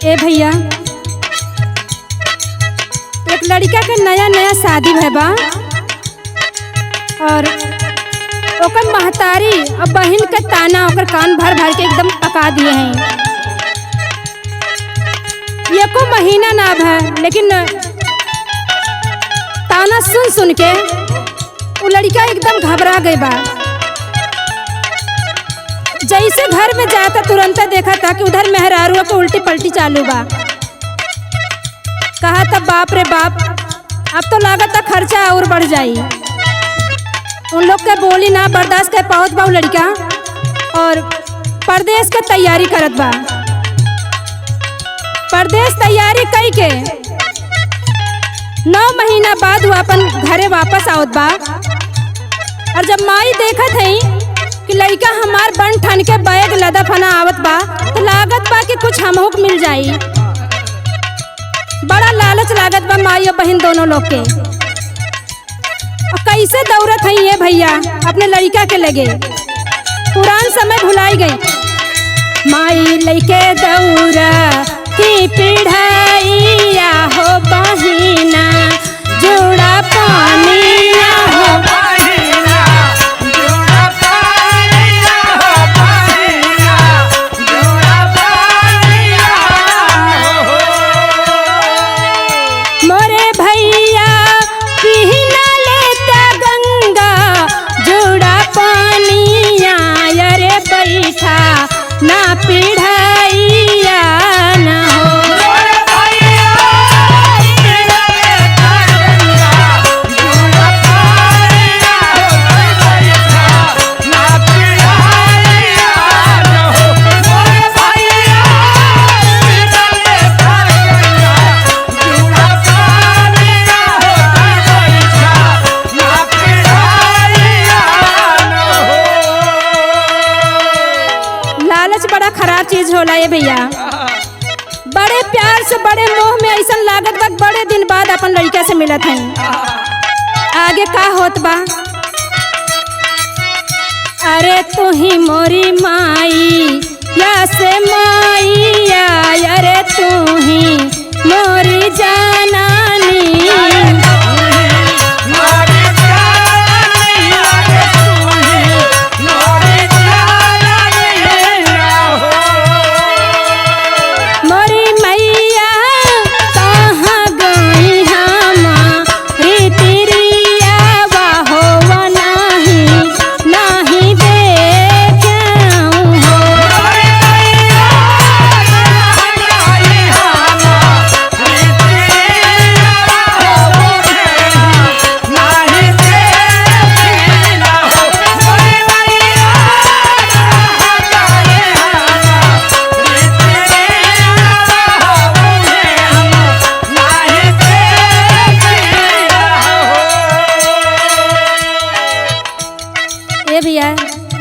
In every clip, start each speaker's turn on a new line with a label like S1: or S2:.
S1: ए भैया, एक लड़का के नया नया शादी भय बा और ओकर महतारी और बहन के ताना ओकर कान भर भर के एकदम पका दिए हैं। एको महीना ना भर लेकिन ताना सुन सुन के वो लड़का एकदम घबरा गई बा। जैसे घर में जाता तुरंत देखा था कि उधर मेहरारू को उल्टी पलटी चालू बा। कहा था बाप रे बाप, अब तो लागत था खर्चा और बढ़ जाई। उन लोग के बोली ना बर्दाश्त कर पावत बा लड़का और परदेश के तैयारी करत बा। परदेश तैयारी कई के 9 महीना बाद वो अपन घरे वापस आवत बा। और जब माई देखत है कि लड़का हमार बन ठन के बैग लदा फना आवत बा तो लागत बा कि कुछ हमहुक मिल जाई। बड़ा लालच लागत बा माई और बहन दोनों लोग के। और कैसे दौड़त है ये भैया अपने लड़का के लगे, पुरान समय भुलाई गई। माई लइके दौरा की पिढ़ाइया हो बहिना, जोड़ा पानिया हो ना पिढ़ाइया ना हो। बड़ा खराब चीज होला ये भैया। बड़े प्यार से बड़े मोह में ऐसा लागत बा बड़े दिन बाद अपन लड़का से मिलत है। आगे का होत बा, अरे तू ही मोरी माई या से माईया, अरे तू ही मोरी जानानी।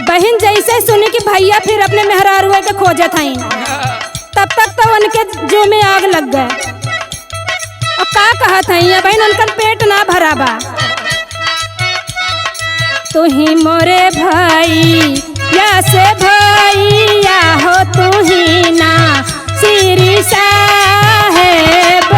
S1: बहन जैसे सुनी कि भैया फिर अपने मेहरारू के खोजत हैं, तब तक तो उनके जो में आग लग गए। और का कहत है बहन, उनका पेट ना भरा बा। तू ही मोरे भाई या से भैया हो, तू ही ना श्री साहेब।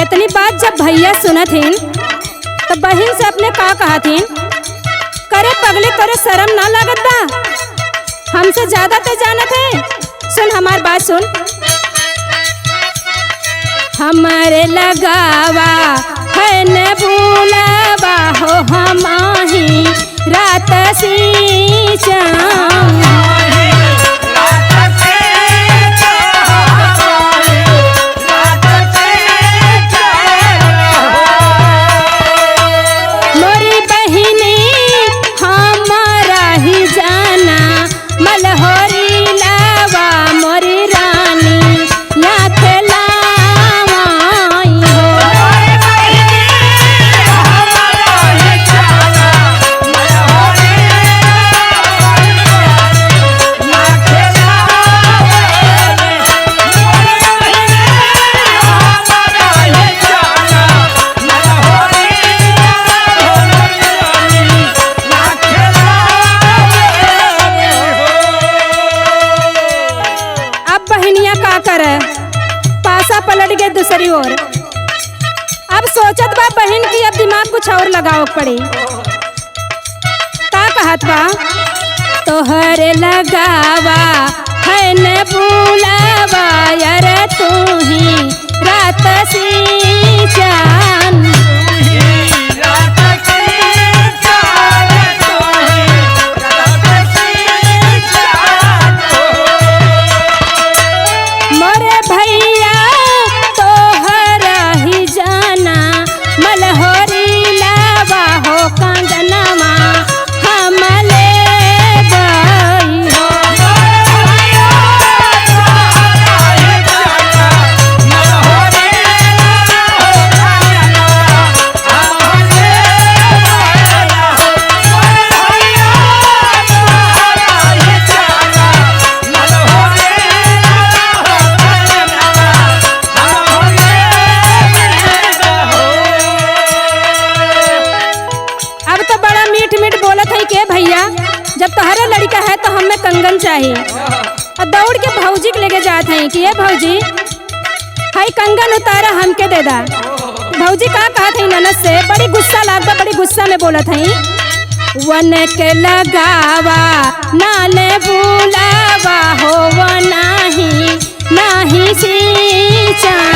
S1: इतनी बात जब भैया सुनत हैं तो बहन से अपने का कहत हैं, करे पगले करे शर्म ना लागत बा, हमसे ज्यादा तो जानत है। सुन हमार बात सुन, हमारे लगावा है न भूलावा हो, हमाही रात सी चाँद। और। अब सोचत बा बहन की अब दिमाग कुछ और लगाओ पड़ी। का कहत बा, तोहरे लगावा है न बुलावा यार तू ही रात सी चांद। मोरे भैया तोहरा ही जाना मलहोरी लावा हो कंगनवा हम ले गई हो। अब तो बड़ा मीठ मीठ बोलत है के भैया, जब तोहरा लड़का है तो हमें कंगन चाहिए। और दौड़ के भौजी के लेके जात हैं कि ये भौजी हाई कंगन उतारा हमके दे दा। भौजी का कहत है ननद से, बड़ी गुस्सा लागता, बड़ी गुस्सा में बोलत है, वन के लगावा नाले बुलावा हो वो नाही नाही सी चांद।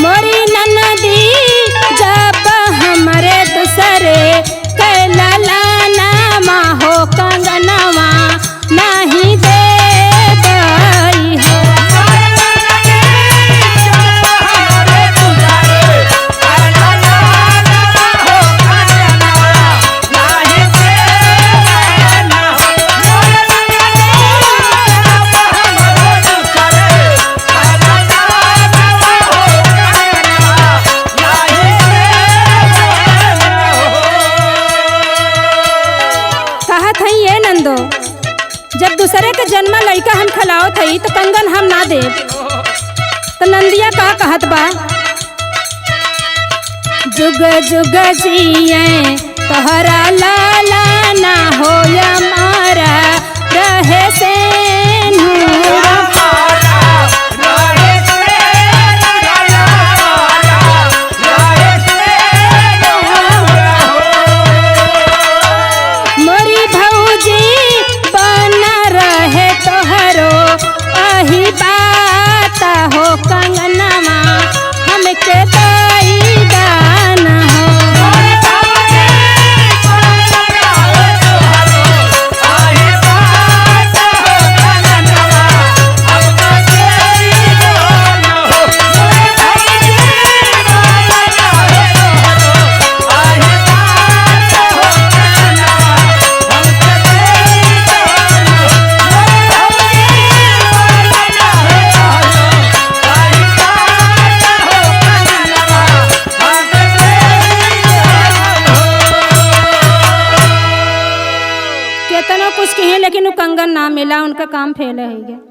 S1: मोरी ननदी जब हमरे दूसरे कैला लाना हो कंगनवा नहीं दे गई हो। कहत हई ये नंदो, जब दूसरे के जन्मा लड़का हम खिलाओ थई तो कंगन हम ना दे। तो नंदिया का कहत बा, जुग जुग जिए तोहरा लाला ना हो हमारा रहे से नूर। मोरी भौजी बना रहे तोहरो अही बात हो कंगनवा हमके दई दाना हो। केतनो कुछ कहे लेकिन वो कंगन ना मिला, उनका काम फेल है।